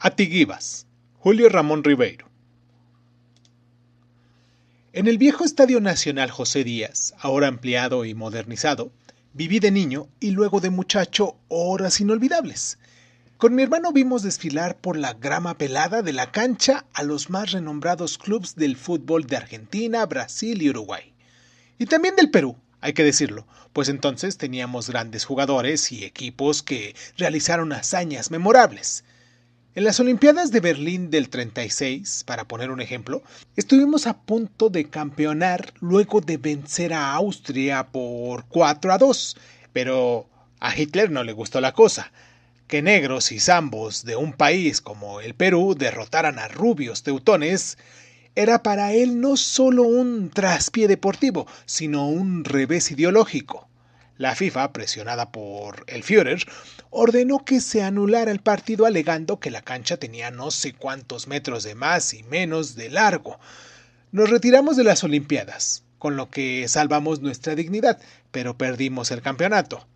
Atiguivas, Julio Ramón Ribeiro. En el viejo Estadio Nacional José Díaz, ahora ampliado y modernizado, viví de niño y luego de muchacho horas inolvidables. Con mi hermano vimos desfilar por la grama pelada de la cancha a los más renombrados clubes del fútbol de Argentina, Brasil y Uruguay. Y también del Perú, hay que decirlo, pues entonces teníamos grandes jugadores y equipos que realizaron hazañas memorables. En las Olimpiadas de Berlín del 36, para poner un ejemplo, estuvimos a punto de campeonar luego de vencer a Austria por 4-2, pero a Hitler no le gustó la cosa. Que negros y zambos de un país como el Perú derrotaran a rubios teutones era para él no solo un traspié deportivo, sino un revés ideológico. La FIFA, presionada por el Führer, ordenó que se anulara el partido alegando que la cancha tenía no sé cuántos metros de más y menos de largo. Nos retiramos de las Olimpiadas, con lo que salvamos nuestra dignidad, pero perdimos el campeonato.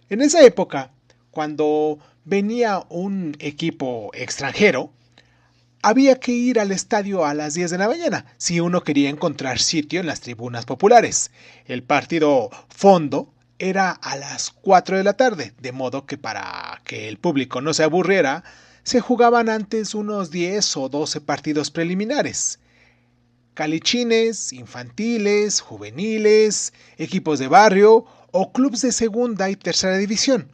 En esa época, cuando venía un equipo extranjero, había que ir al estadio a las 10 de la mañana si uno quería encontrar sitio en las tribunas populares. El partido fondo era a las 4 de la tarde, de modo que para que el público no se aburriera, se jugaban antes unos 10 o 12 partidos preliminares. Calichines, infantiles, juveniles, equipos de barrio o clubes de segunda y tercera división.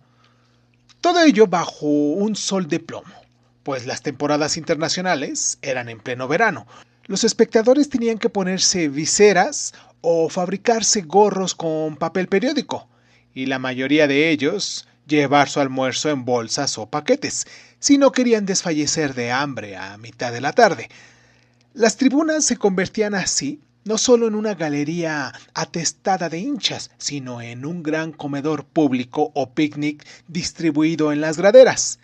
Todo ello bajo un sol de plomo, pues las temporadas internacionales eran en pleno verano. Los espectadores tenían que ponerse viseras o fabricarse gorros con papel periódico, y la mayoría de ellos llevar su almuerzo en bolsas o paquetes, si no querían desfallecer de hambre a mitad de la tarde. Las tribunas se convertían así no solo en una galería atestada de hinchas, sino en un gran comedor público o picnic distribuido en las graderas.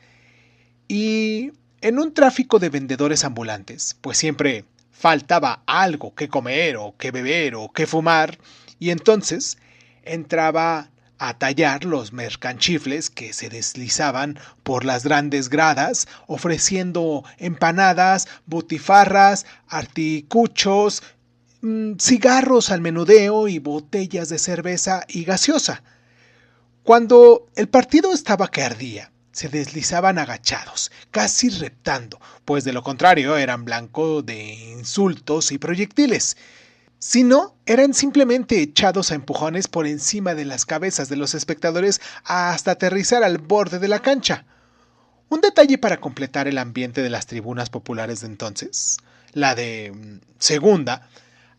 Y en un tráfico de vendedores ambulantes, pues siempre faltaba algo que comer o que beber o que fumar, y entonces entraba a tallar los mercanchifles que se deslizaban por las grandes gradas, ofreciendo empanadas, butifarras, articuchos, cigarros al menudeo y botellas de cerveza y gaseosa. Cuando el partido estaba que ardía, se deslizaban agachados, casi reptando, pues de lo contrario eran blanco de insultos y proyectiles. Si no, eran simplemente echados a empujones por encima de las cabezas de los espectadores hasta aterrizar al borde de la cancha. Un detalle para completar el ambiente de las tribunas populares de entonces, la de segunda,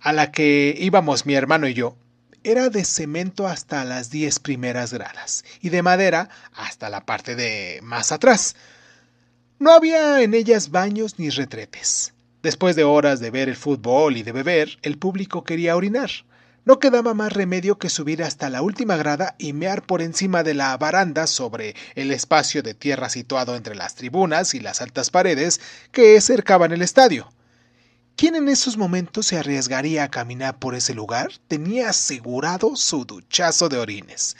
a la que íbamos mi hermano y yo, era de cemento hasta las 10 primeras gradas y de madera hasta la parte de más atrás. No había en ellas baños ni retretes. Después de horas de ver el fútbol y de beber, el público quería orinar. No quedaba más remedio que subir hasta la última grada y mear por encima de la baranda sobre el espacio de tierra situado entre las tribunas y las altas paredes que cercaban el estadio. ¿Quién en esos momentos se arriesgaría a caminar por ese lugar? Tenía asegurado su duchazo de orines.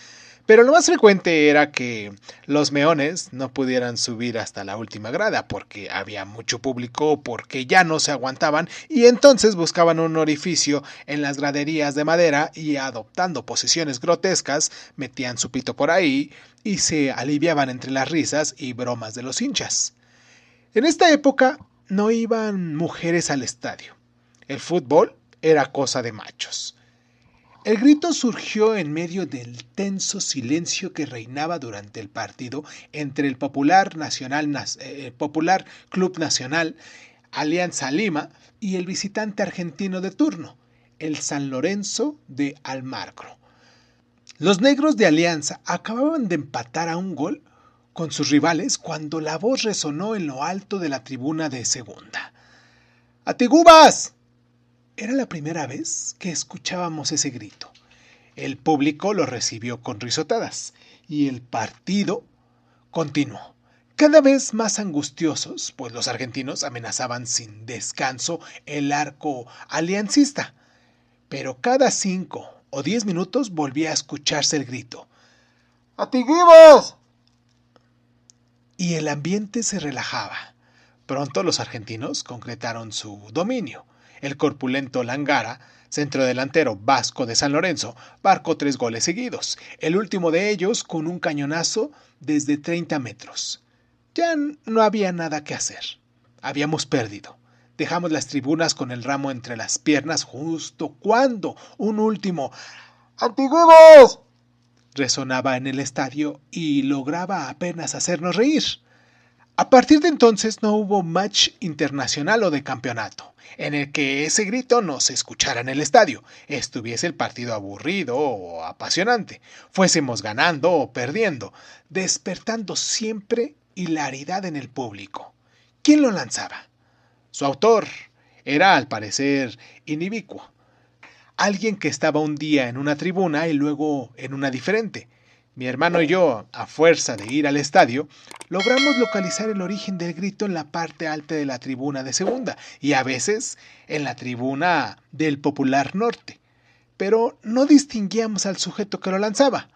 Pero lo más frecuente era que los meones no pudieran subir hasta la última grada porque había mucho público, porque ya no se aguantaban y entonces buscaban un orificio en las graderías de madera y adoptando posiciones grotescas metían su pito por ahí y se aliviaban entre las risas y bromas de los hinchas. En esta época no iban mujeres al estadio. El fútbol era cosa de machos. El grito surgió en medio del tenso silencio que reinaba durante el partido entre el Popular Club Nacional, Alianza Lima, y el visitante argentino de turno, el San Lorenzo de Almagro. Los negros de Alianza acababan de empatar a un gol con sus rivales cuando la voz resonó en lo alto de la tribuna de segunda. ¡Atigubas! Era la primera vez que escuchábamos ese grito. El público lo recibió con risotadas y el partido continuó. Cada vez más angustiosos, pues los argentinos amenazaban sin descanso el arco aliancista. Pero cada 5 o 10 minutos volvía a escucharse el grito. ¡Atigubas! Y el ambiente se relajaba. Pronto los argentinos concretaron su dominio. El corpulento Langara, centrodelantero vasco de San Lorenzo, marcó 3 goles seguidos, el último de ellos con un cañonazo desde 30 metros. Ya no había nada que hacer. Habíamos perdido. Dejamos las tribunas con el ramo entre las piernas justo cuando un último ¡Antiguos! Resonaba en el estadio y lograba apenas hacernos reír. A partir de entonces no hubo match internacional o de campeonato, en el que ese grito no se escuchara en el estadio, estuviese el partido aburrido o apasionante, fuésemos ganando o perdiendo, despertando siempre hilaridad en el público. ¿Quién lo lanzaba? Su autor era, al parecer, inibicuo. Alguien que estaba un día en una tribuna y luego en una diferente. Mi hermano y yo, a fuerza de ir al estadio, logramos localizar el origen del grito en la parte alta de la tribuna de segunda y a veces en la tribuna del Popular Norte. Pero no distinguíamos al sujeto que lo lanzaba.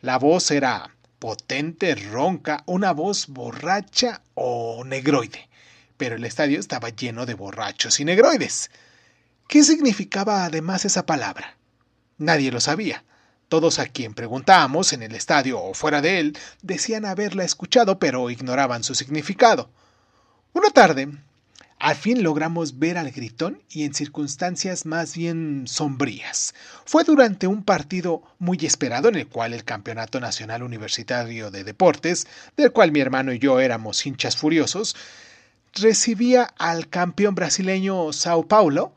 La voz era potente, ronca, una voz borracha o negroide. Pero el estadio estaba lleno de borrachos y negroides. ¿Qué significaba además esa palabra? Nadie lo sabía. Todos a quien preguntábamos en el estadio o fuera de él decían haberla escuchado, pero ignoraban su significado. Una tarde, al fin logramos ver al gritón y en circunstancias más bien sombrías. Fue durante un partido muy esperado en el cual el Campeonato Nacional Universitario de Deportes, del cual mi hermano y yo éramos hinchas furiosos, recibía al campeón brasileño Sao Paulo.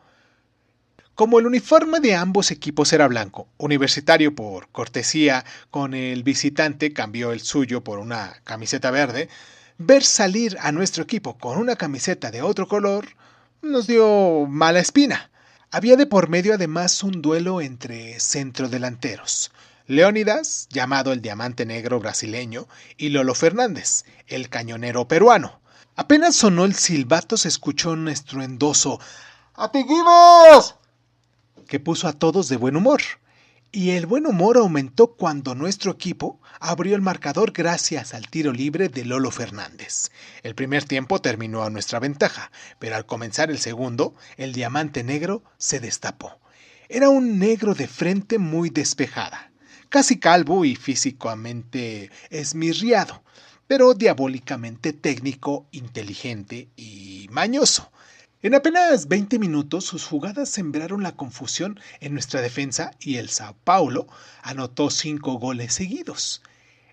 Como el uniforme de ambos equipos era blanco, Universitario por cortesía con el visitante cambió el suyo por una camiseta verde, ver salir a nuestro equipo con una camiseta de otro color nos dio mala espina. Había de por medio además un duelo entre centrodelanteros. Leónidas, llamado el Diamante Negro brasileño, y Lolo Fernández, el cañonero peruano. Apenas sonó el silbato se escuchó un estruendoso ¡Atiguimos! Que puso a todos de buen humor. Y el buen humor aumentó cuando nuestro equipo abrió el marcador gracias al tiro libre de Lolo Fernández. El primer tiempo terminó a nuestra ventaja, pero al comenzar el segundo, el Diamante Negro se destapó. Era un negro de frente muy despejada, casi calvo y físicamente esmirriado, pero diabólicamente técnico, inteligente y mañoso. En apenas 20 minutos sus jugadas sembraron la confusión en nuestra defensa y el Sao Paulo anotó 5 goles seguidos.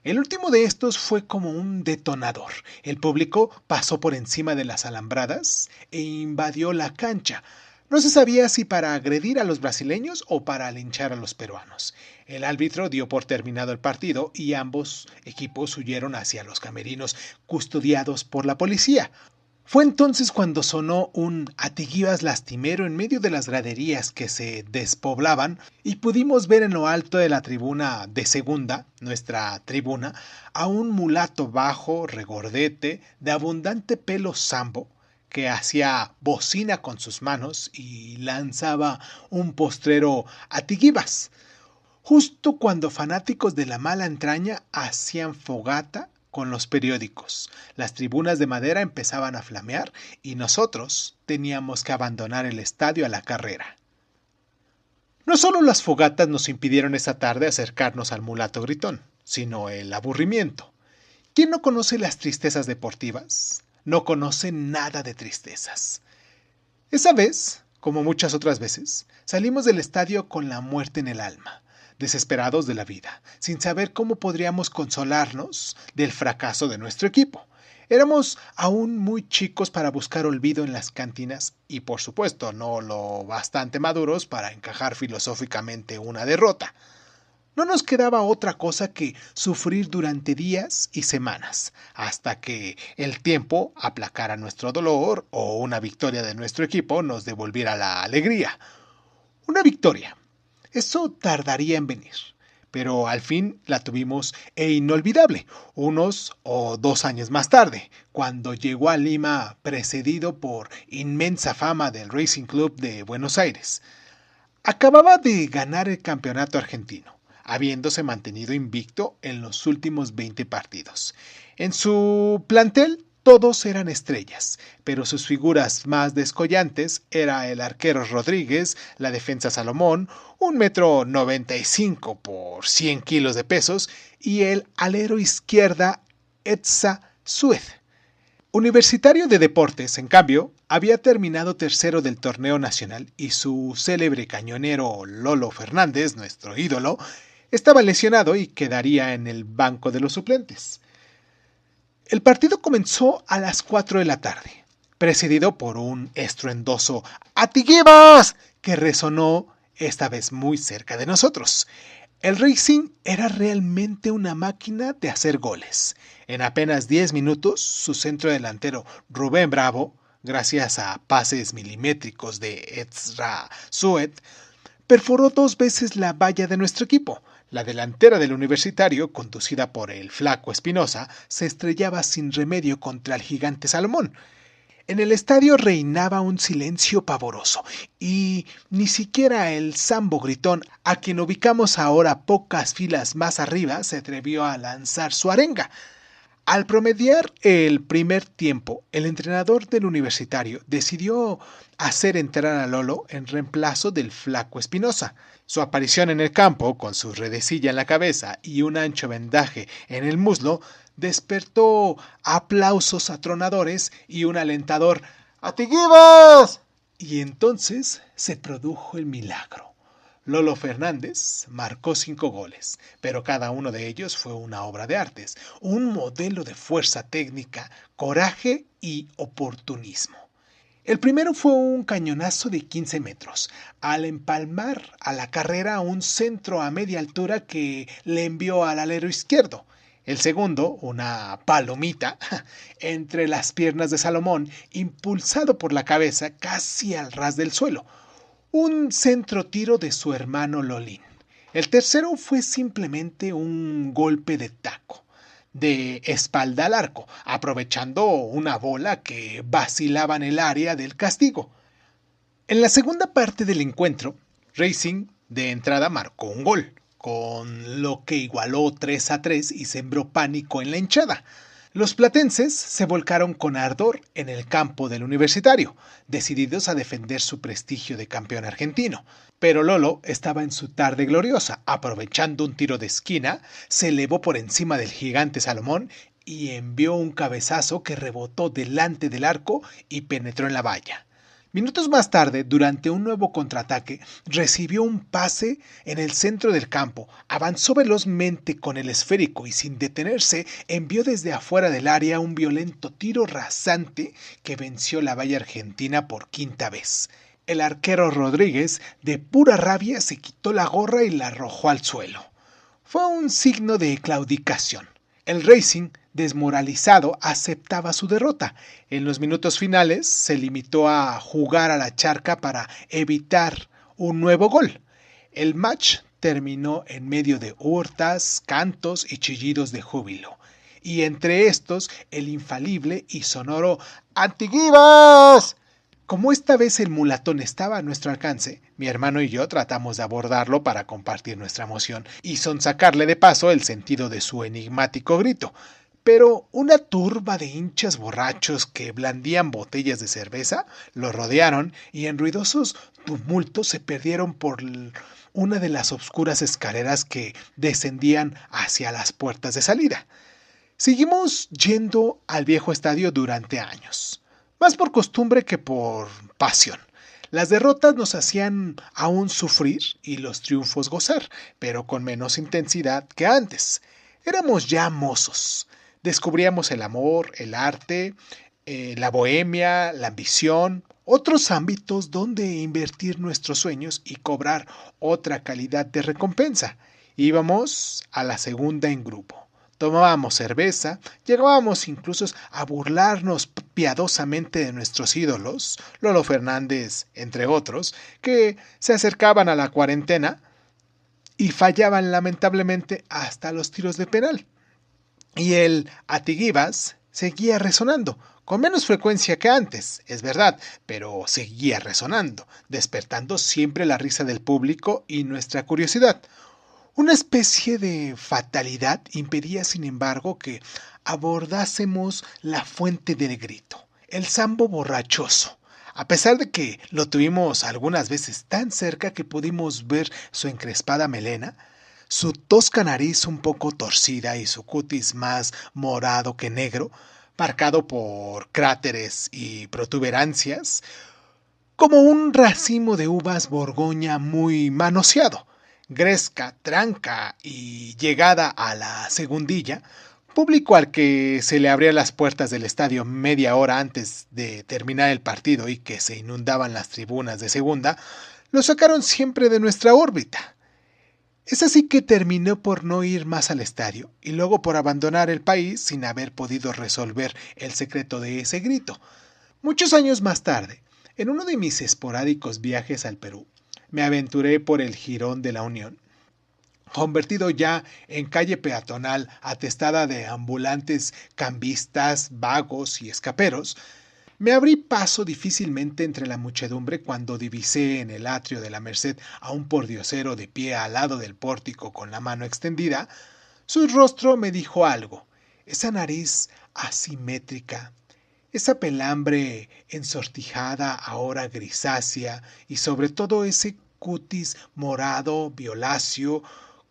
El último de estos fue como un detonador. El público pasó por encima de las alambradas e invadió la cancha. No se sabía si para agredir a los brasileños o para linchar a los peruanos. El árbitro dio por terminado el partido y ambos equipos huyeron hacia los camerinos custodiados por la policía. Fue entonces cuando sonó un atiguías lastimero en medio de las graderías que se despoblaban y pudimos ver en lo alto de la tribuna de segunda, nuestra tribuna, a un mulato bajo, regordete, de abundante pelo sambo, que hacía bocina con sus manos y lanzaba un postrero atiguivas. Justo cuando fanáticos de la mala entraña hacían fogata con los periódicos. Las tribunas de madera empezaban a flamear y nosotros teníamos que abandonar el estadio a la carrera. No solo las fogatas nos impidieron esa tarde acercarnos al mulato gritón, sino el aburrimiento. ¿Quién no conoce las tristezas deportivas? No conoce nada de tristezas. Esa vez, como muchas otras veces, salimos del estadio con la muerte en el alma. Desesperados de la vida, sin saber cómo podríamos consolarnos del fracaso de nuestro equipo. Éramos aún muy chicos para buscar olvido en las cantinas y por supuesto no lo bastante maduros para encajar filosóficamente una derrota. No nos quedaba otra cosa que sufrir durante días y semanas, hasta que el tiempo aplacara nuestro dolor o una victoria de nuestro equipo nos devolviera la alegría. Una victoria. Eso tardaría en venir, pero al fin la tuvimos e inolvidable, 1 o 2 años más tarde, cuando llegó a Lima precedido por inmensa fama del Racing Club de Buenos Aires. Acababa de ganar el campeonato argentino, habiéndose mantenido invicto en los últimos 20 partidos. En su plantel Todos eran estrellas, pero sus figuras más descollantes era el arquero Rodríguez, la defensa Salomón, 1,95 m por 100 kilos de pesos, y el alero izquierda Etza Suez. Universitario de Deportes, en cambio, había terminado tercero del torneo nacional y su célebre cañonero Lolo Fernández, nuestro ídolo, estaba lesionado y quedaría en el banco de los suplentes. El partido comenzó a las 4 de la tarde, precedido por un estruendoso ¡Atiguivas!, que resonó esta vez muy cerca de nosotros. El Racing era realmente una máquina de hacer goles. En apenas 10 minutos, su centro delantero Rubén Bravo, gracias a pases milimétricos de Etza Suez, perforó 2 veces la valla de nuestro equipo. La delantera del Universitario, conducida por el Flaco Espinosa, se estrellaba sin remedio contra el gigante Salomón. En el estadio reinaba un silencio pavoroso, y ni siquiera el Sambo Gritón, a quien ubicamos ahora pocas filas más arriba, se atrevió a lanzar su arenga. Al promediar el primer tiempo, el entrenador del Universitario decidió hacer entrar a Lolo en reemplazo del Flaco Espinosa. Su aparición en el campo, con su redecilla en la cabeza y un ancho vendaje en el muslo, despertó aplausos atronadores y un alentador ¡Atiguivas! Y entonces se produjo el milagro. Lolo Fernández marcó 5 goles, pero cada uno de ellos fue una obra de artes, un modelo de fuerza técnica, coraje y oportunismo. El primero fue un cañonazo de 15 metros, al empalmar a la carrera un centro a media altura que le envió al alero izquierdo. El segundo, una palomita, entre las piernas de Salomón, impulsado por la cabeza casi al ras del suelo. Un centro tiro de su hermano Lolín. El tercero fue simplemente un golpe de taco, de espalda al arco, aprovechando una bola que vacilaba en el área del castigo. En la segunda parte del encuentro, Racing de entrada marcó un gol, con lo que igualó 3-3 y sembró pánico en la hinchada. Los platenses se volcaron con ardor en el campo del Universitario, decididos a defender su prestigio de campeón argentino. Pero Lolo estaba en su tarde gloriosa, aprovechando un tiro de esquina, se elevó por encima del gigante Salomón y envió un cabezazo que rebotó delante del arco y penetró en la valla. Minutos más tarde, durante un nuevo contraataque, recibió un pase en el centro del campo, avanzó velozmente con el esférico y sin detenerse envió desde afuera del área un violento tiro rasante que venció la valla argentina por 5ª vez. El arquero Rodríguez, de pura rabia, se quitó la gorra y la arrojó al suelo. Fue un signo de claudicación. El Racing, desmoralizado, aceptaba su derrota. En los minutos finales se limitó a jugar a la charca para evitar un nuevo gol. El match terminó en medio de hurtas, cantos y chillidos de júbilo. Y entre estos, el infalible y sonoro ¡Atiguivas! Como esta vez el mulatón estaba a nuestro alcance, mi hermano y yo tratamos de abordarlo para compartir nuestra emoción y sonsacarle de paso el sentido de su enigmático grito. Pero una turba de hinchas borrachos que blandían botellas de cerveza lo rodearon y en ruidosos tumultos se perdieron por una de las oscuras escaleras que descendían hacia las puertas de salida. Seguimos yendo al viejo estadio durante años, más por costumbre que por pasión. Las derrotas nos hacían aún sufrir y los triunfos gozar, pero con menos intensidad que antes. Éramos ya mozos. Descubríamos el amor, el arte, la bohemia, la ambición, otros ámbitos donde invertir nuestros sueños y cobrar otra calidad de recompensa. Íbamos a la segunda en grupo. Tomábamos cerveza, llegábamos incluso a burlarnos piadosamente de nuestros ídolos, Lolo Fernández, entre otros, que se acercaban a la cuarentena y fallaban lamentablemente hasta los tiros de penal. Y el Atiguivas seguía resonando, con menos frecuencia que antes, es verdad, pero seguía resonando, despertando siempre la risa del público y nuestra curiosidad. Una especie de fatalidad impedía, sin embargo, que abordásemos la fuente del grito, el sambo borrachoso. A pesar de que lo tuvimos algunas veces tan cerca que pudimos ver su encrespada melena, su tosca nariz un poco torcida y su cutis más morado que negro, marcado por cráteres y protuberancias, como un racimo de uvas Borgoña muy manoseado. Gresca, tranca y llegada a la segundilla, público al que se le abrían las puertas del estadio media hora antes de terminar el partido y que se inundaban las tribunas de segunda, lo sacaron siempre de nuestra órbita. Es así que terminó por no ir más al estadio y luego por abandonar el país sin haber podido resolver el secreto de ese grito. Muchos años más tarde, en uno de mis esporádicos viajes al Perú, me aventuré por el Jirón de la Unión, convertido ya en calle peatonal atestada de ambulantes cambistas, vagos y escaperos. Me abrí paso difícilmente entre la muchedumbre cuando divisé en el atrio de la Merced a un pordiosero de pie al lado del pórtico con la mano extendida. Su rostro me dijo algo. Esa nariz asimétrica, esa pelambre ensortijada ahora grisácea y sobre todo ese cutis morado violáceo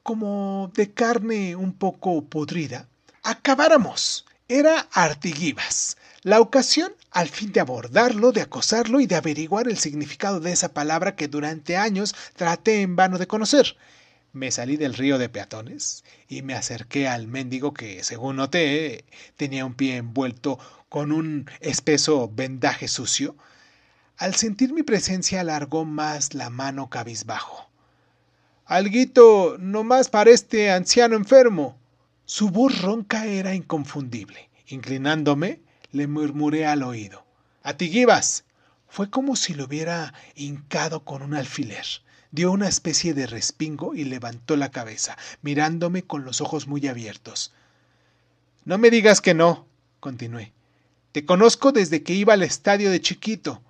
como de carne un poco podrida. Acabáramos. Era Artiguibas. La ocasión al fin de abordarlo, de acosarlo y de averiguar el significado de esa palabra que durante años traté en vano de conocer. Me salí del río de peatones y me acerqué al mendigo que, según noté, tenía un pie envuelto con un espeso vendaje sucio. Al sentir mi presencia alargó más la mano cabizbajo. Alguito, no más para este anciano enfermo. Su voz ronca era inconfundible. Inclinándome, le murmuré al oído. ¡Atiguibas! Fue como si lo hubiera hincado con un alfiler. Dio una especie de respingo y levantó la cabeza, mirándome con los ojos muy abiertos. No me digas que no, continué. Te conozco desde que iba al estadio de chiquito.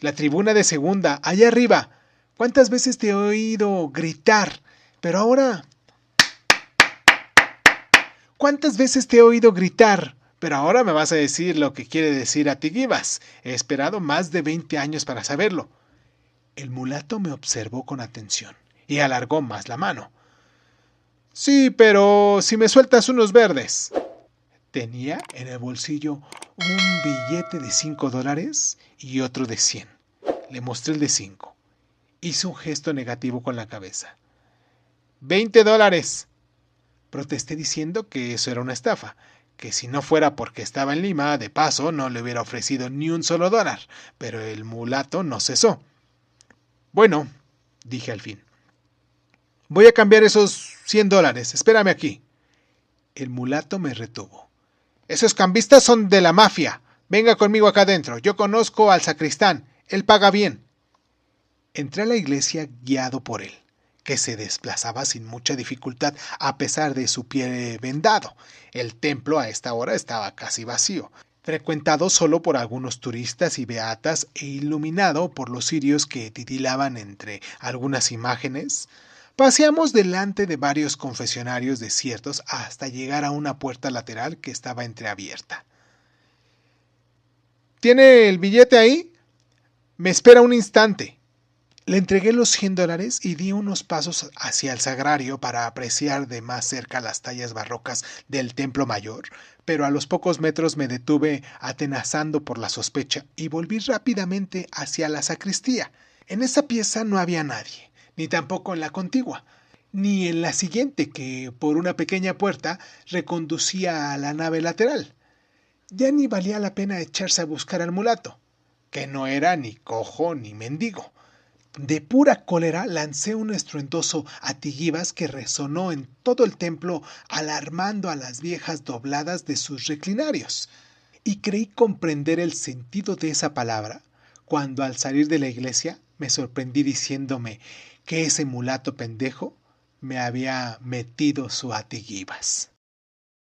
La tribuna de segunda, allá arriba. ¿Cuántas veces te he oído gritar? Pero ahora... ¿Cuántas veces te he oído gritar? Pero ahora me vas a decir lo que quiere decir Atiguibas. He esperado más de 20 años para saberlo. El mulato me observó con atención y alargó más la mano. Sí, pero si me sueltas unos verdes. Tenía en el bolsillo un billete de $5 y otro de 100. Le mostré el de 5. Hizo un gesto negativo con la cabeza. $20. Protesté diciendo que eso era una estafa, que si no fuera porque estaba en Lima, de paso, no le hubiera ofrecido ni un solo dólar, pero el mulato no cesó. Bueno, dije al fin. Voy a cambiar esos $100. Espérame aquí. El mulato me retuvo. Esos cambistas son de la mafia. Venga conmigo acá adentro. Yo conozco al sacristán. Él paga bien. Entré a la iglesia guiado por él, que se desplazaba sin mucha dificultad a pesar de su pie vendado. El templo a esta hora estaba casi vacío, frecuentado solo por algunos turistas y beatas e iluminado por los cirios que titilaban entre algunas imágenes. Paseamos delante de varios confesionarios desiertos hasta llegar a una puerta lateral que estaba entreabierta. ¿Tiene el billete ahí? Me espera un instante. Le entregué los $100 y di unos pasos hacia el sagrario para apreciar de más cerca las tallas barrocas del templo mayor, pero a los pocos metros me detuve atenazando por la sospecha y volví rápidamente hacia la sacristía. En esa pieza no había nadie, ni tampoco en la contigua, ni en la siguiente que, por una pequeña puerta, reconducía a la nave lateral. Ya ni valía la pena echarse a buscar al mulato, que no era ni cojo ni mendigo. De pura cólera lancé un estruendoso atiguibas que resonó en todo el templo, alarmando a las viejas dobladas de sus reclinarios. Y creí comprender el sentido de esa palabra, cuando al salir de la iglesia me sorprendí diciéndome que ese mulato pendejo me había metido su atiguibas.